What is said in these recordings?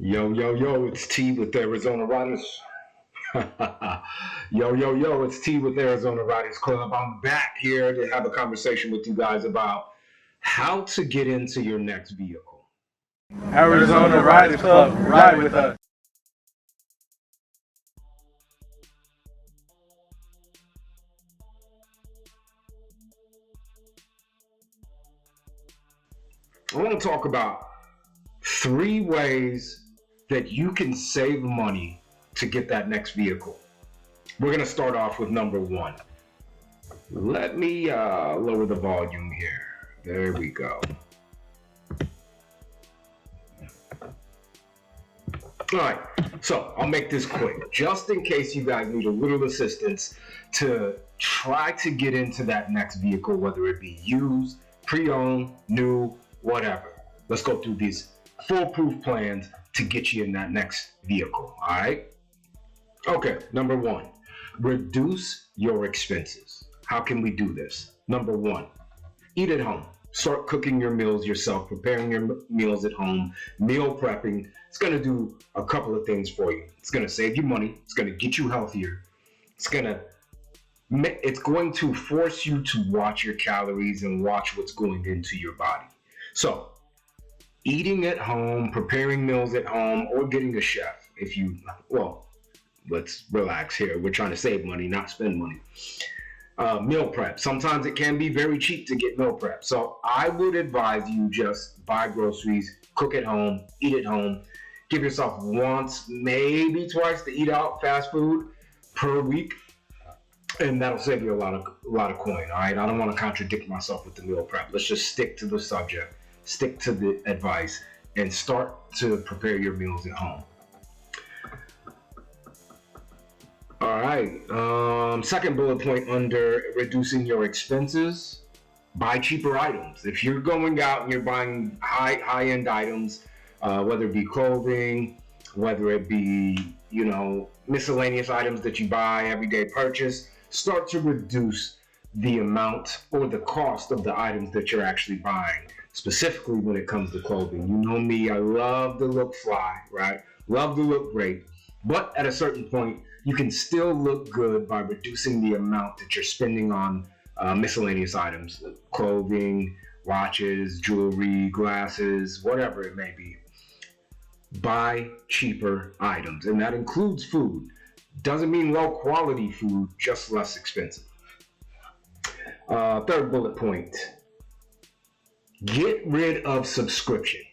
Yo, yo, yo, it's T with Arizona Riders. It's T with Arizona Riders Club. I'm back here to have a conversation with you guys about how to get into your next vehicle. Arizona Riders Club, ride with us. I want to talk about 3 ways that you can save money to get that next vehicle. We're going to start off with number 1. Let me lower the volume here. There we go. All right, so I'll make this quick, just in case you guys need a little assistance to try to get into that next vehicle, whether it be used, pre-owned, new, whatever. Let's go through these foolproof plans to get you in that next vehicle, all right? Okay, number 1, reduce your expenses. How can we do this? Number 1, eat at home. Start cooking your meals yourself, preparing your meals at home, meal prepping. It's going to do a couple of things for you. It's going to save you money. It's going to get you healthier. It's going to force you to watch your calories and watch what's going into your body. So, eating at home, preparing meals at home, or getting a chef. Let's relax here. We're trying to save money, not spend money. Meal prep. Sometimes it can be very cheap to get meal prep. So I would advise you just buy groceries, cook at home, eat at home. Give yourself once, maybe twice to eat out fast food per week. And that'll save you a lot of coin. All right. I don't want to contradict myself with the meal prep. Let's just stick to the subject, stick to the advice, and start to prepare your meals at home. All right. Second bullet point under reducing your expenses, buy cheaper items. If you're going out and you're buying high-end items, whether it be clothing, whether it be, miscellaneous items that you buy, everyday purchase, start to reduce the amount or the cost of the items that you're actually buying, specifically when it comes to clothing. You know me, I love to look fly, right? Love to look great. But at a certain point, you can still look good by reducing the amount that you're spending on miscellaneous items, clothing, watches, jewelry, glasses, whatever it may be. Buy cheaper items, and that includes food. Doesn't mean low quality food, just less expensive. Third bullet point, get rid of subscriptions.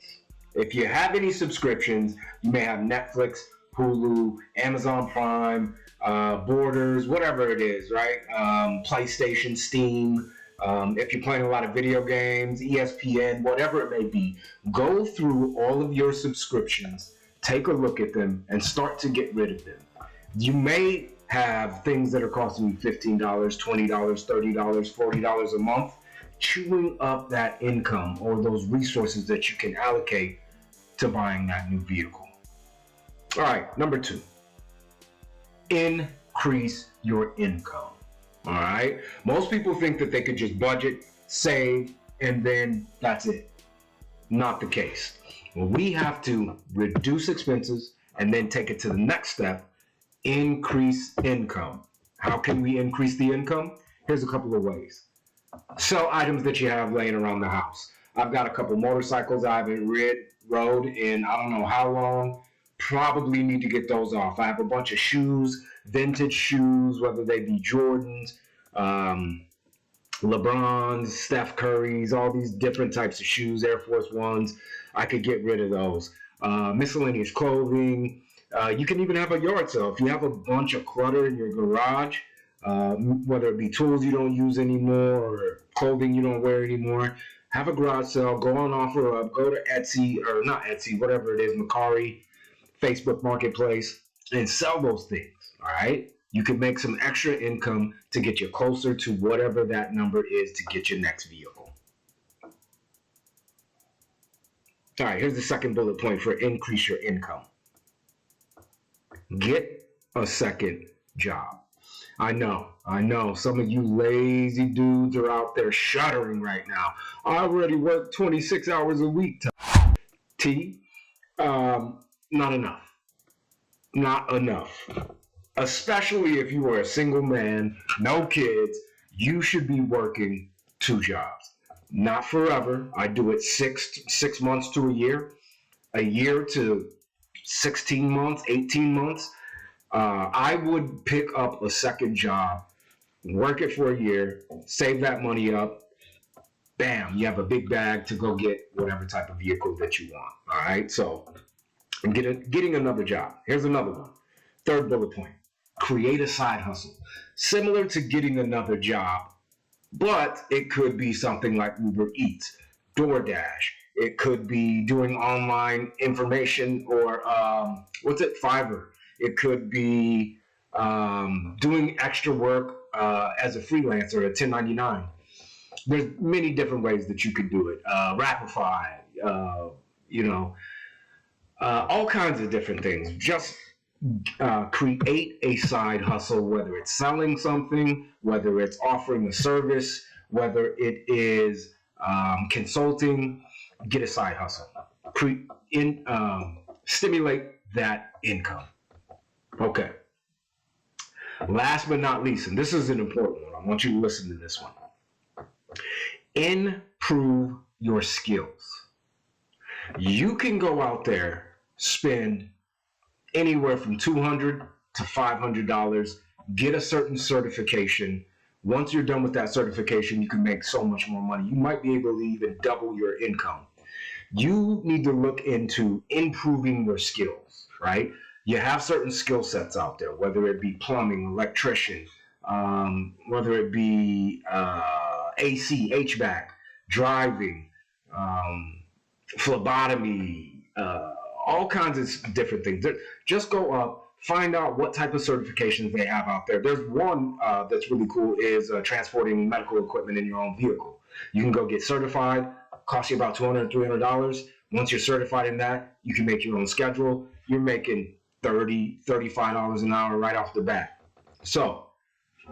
If you have any subscriptions, you may have Netflix, Hulu, Amazon Prime, Borders, whatever it is, right? PlayStation, Steam. If you're playing a lot of video games, ESPN, whatever it may be, go through all of your subscriptions, take a look at them, and start to get rid of them. You may have things that are costing you $15, $20, $30, $40 a month, chewing up that income or those resources that you can allocate to buying that new vehicle. All right, number 2, increase your income. All right, most people think that they could just budget, save, and then that's it. Not the case. Well, we have to reduce expenses and then take it to the next step, increase income. How can we increase the income? Here's a couple of ways. Sell items that you have laying around the house. I've got a couple motorcycles I haven't rode in I don't know how long. Probably need to get those off. I have a bunch of shoes, vintage shoes, whether they be Jordans, LeBrons, Steph Curry's, all these different types of shoes, Air Force Ones. I could get rid of those. Miscellaneous clothing. You can even have a yard sale. If you have a bunch of clutter in your garage, whether it be tools you don't use anymore or clothing you don't wear anymore, have a garage sale, go on OfferUp, go to Etsy, or not Etsy, whatever it is, Mercari, Facebook Marketplace, and sell those things, all right? You can make some extra income to get you closer to whatever that number is to get your next vehicle. All right, here's the second bullet point for increase your income. Get a second job. I know, some of you lazy dudes are out there shuddering right now. I already work 26 hours a week, T. Not enough. Not enough. Especially if you are a single man, no kids, you should be working 2 jobs. Not forever. I do it six months to a year to 16 months, 18 months. I would pick up a second job, work it for a year, save that money up. Bam, you have a big bag to go get whatever type of vehicle that you want. All right, so getting another job. Here's another one. Third bullet point: create a side hustle, similar to getting another job, but it could be something like Uber Eats, DoorDash. It could be doing online information or Fiverr. It could be doing extra work as a freelancer at 1099. There's many different ways that you could do it. Rapify, you know, all kinds of different things. Just create a side hustle, whether it's selling something, whether it's offering a service, whether it is consulting. Get a side hustle. Stimulate that income. Okay. Last but not least, and this is an important one. I want you to listen to this one. Improve your skills. You can go out there, spend anywhere from $200 to $500, get a certain certification. Once you're done with that certification, you can make so much more money. You might be able to even double your income. You need to look into improving your skills, right? You have certain skill sets out there, whether it be plumbing, electrician, whether it be AC, HVAC, driving, phlebotomy, all kinds of different things. Just go up, find out what type of certifications they have out there. There's one that's really cool is transporting medical equipment in your own vehicle. You can go get certified, cost you about $200, $300. Once you're certified in that, you can make your own schedule. You're making $30, $35 an hour right off the bat. So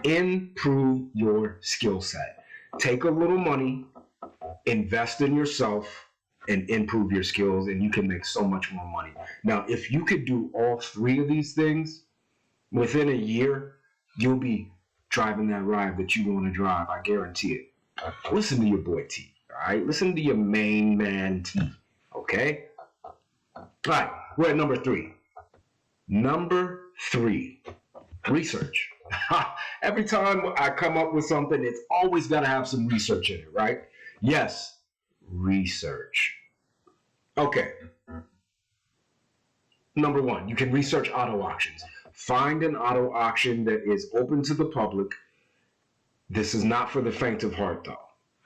improve your skill set. Take a little money, invest in yourself, and improve your skills, and you can make so much more money. Now, if you could do all three of these things within a year, you'll be driving that ride that you want to drive. I guarantee it. Listen to your boy T. All right, listen to your main man T. Okay. All right, we're at number 3. Number 3, research. Every time I come up with something, it's always got to have some research in it, right? Yes, research. Okay. Number 1, you can research auto auctions. Find an auto auction that is open to the public. This is not for the faint of heart, though.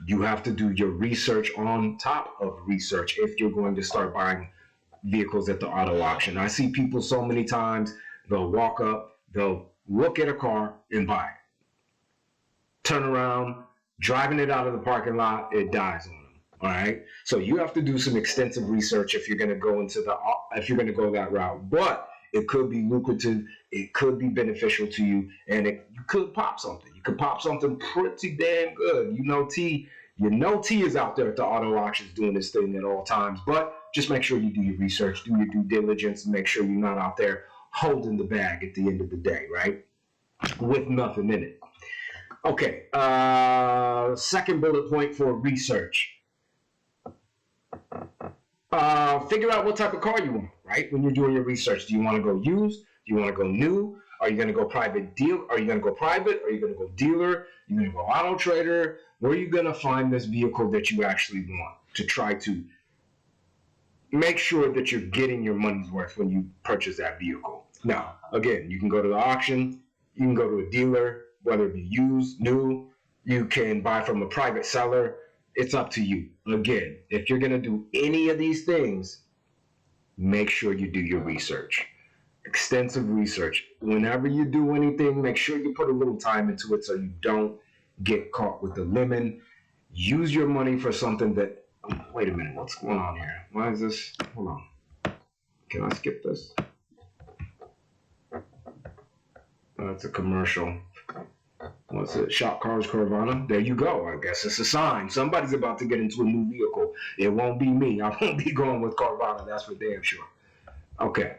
You have to do your research on top of research if you're going to start buying vehicles at the auto auction. I see people so many times, they'll walk up, they'll look at a car and buy it. Turn around, driving it out of the parking lot, it dies on them. All right. So you have to do some extensive research if you're going to go that route. But it could be lucrative, it could be beneficial to you, and you could pop something. You could pop something pretty damn good. You know T is out there at the auto auctions doing this thing at all times. But just make sure you do your research, do your due diligence, and make sure you're not out there holding the bag at the end of the day, right? With nothing in it. Okay, second bullet point for research. Figure out what type of car you want, right? When you're doing your research, do you want to go used? Do you want to go new? Are you going to go private deal? Are you going to go private? Are you going to go dealer? Are you going to go auto trader? Where are you going to find this vehicle that you actually want to try to make sure that you're getting your money's worth when you purchase that vehicle? Now, again, you can go to the auction, you can go to a dealer, whether it be used, new, you can buy from a private seller. It's up to you. Again, if you're going to do any of these things, make sure you do your research. Extensive research. Whenever you do anything, make sure you put a little time into it so you don't get caught with the lemon. Use your money for something that... Wait a minute, what's going on here? Why is this... Hold on. Can I skip this? It's a commercial. What's it? Shop Cars Carvana. There you go. I guess it's a sign. Somebody's about to get into a new vehicle. It won't be me. I won't be going with Carvana. That's for damn sure. Okay.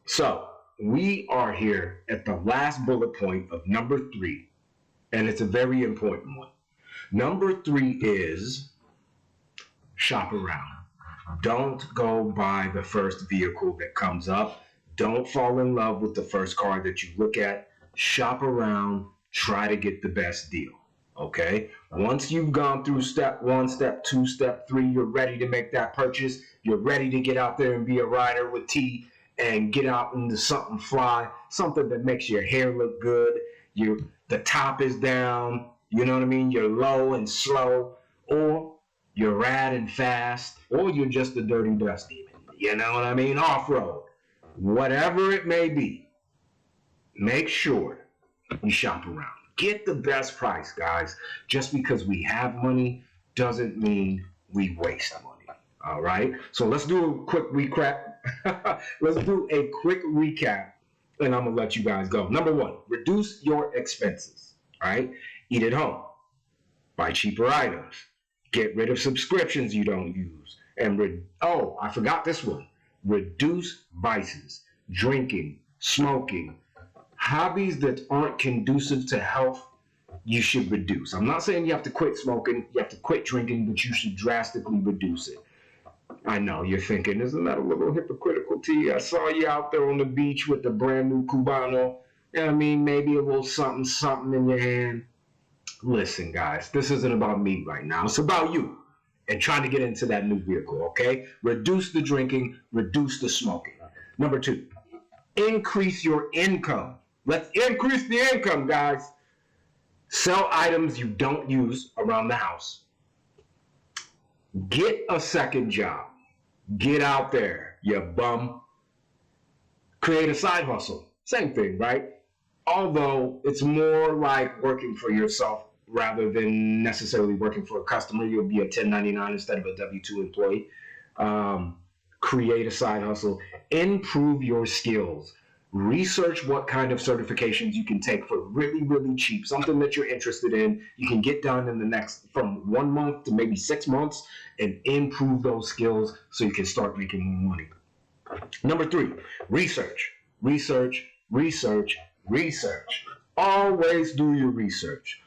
So we are here at the last bullet point of number 3, and it's a very important one. Number 3 is shop around. Don't go buy the first vehicle that comes up. Don't fall in love with the first car that you look at. Shop around, try to get the best deal. Okay? Once you've gone through step 1, step 2, step 3, you're ready to make that purchase. You're ready to get out there and be a rider with T and get out into something fly, something that makes your hair look good. The top is down, you know what I mean? You're low and slow, or you're rad and fast, or you're just a dirty dust demon. You know what I mean? Off-road. Whatever it may be, make sure you shop around. Get the best price, guys. Just because we have money doesn't mean we waste money. All right? So let's do a quick recap. Let's do a quick recap, and I'm going to let you guys go. Number 1, reduce your expenses. All right? Eat at home. Buy cheaper items. Get rid of subscriptions you don't use. And I forgot this one. Reduce vices, drinking, smoking, hobbies that aren't conducive to health. You should reduce. I'm not saying you have to quit smoking, you have to quit drinking, but you should drastically reduce it. I know you're thinking, isn't that a little hypocritical, T? I saw you out there on the beach with the brand new Cubano. I mean, maybe a little something in your hand. Listen, guys, this isn't about me right now. It's about you and trying to get into that new vehicle, okay? Reduce the drinking, reduce the smoking. Number 2, increase your income. Let's increase the income, guys. Sell items you don't use around the house. Get a second job. Get out there, you bum. Create a side hustle. Same thing, right? Although it's more like working for yourself rather than necessarily working for a customer. You'll be a 1099 instead of a W-2 employee. Create a side hustle. Improve your skills. Research what kind of certifications you can take for really, really cheap. Something that you're interested in. You can get done in the next, from 1 month to maybe 6 months, and improve those skills so you can start making more money. Number 3, research. Research, research, research. Always do your research.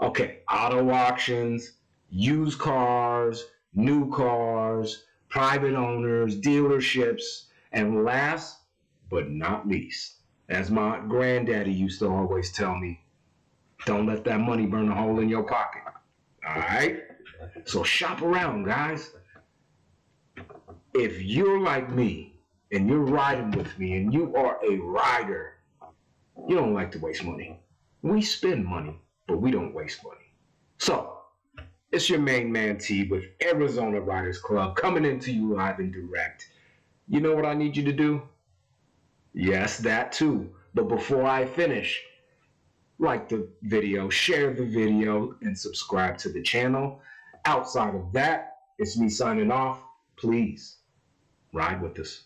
Okay, auto auctions, used cars, new cars, private owners, dealerships, and last but not least, as my granddaddy used to always tell me, don't let that money burn a hole in your pocket. All right? So shop around, guys. If you're like me and you're riding with me and you are a rider, you don't like to waste money. We spend money, but we don't waste money. So, it's your main man T with Arizona Riders Club coming into you live and direct. You know what I need you to do? Yes, that too. But before I finish, like the video, share the video, and subscribe to the channel. Outside of that, it's me signing off. Please ride with us.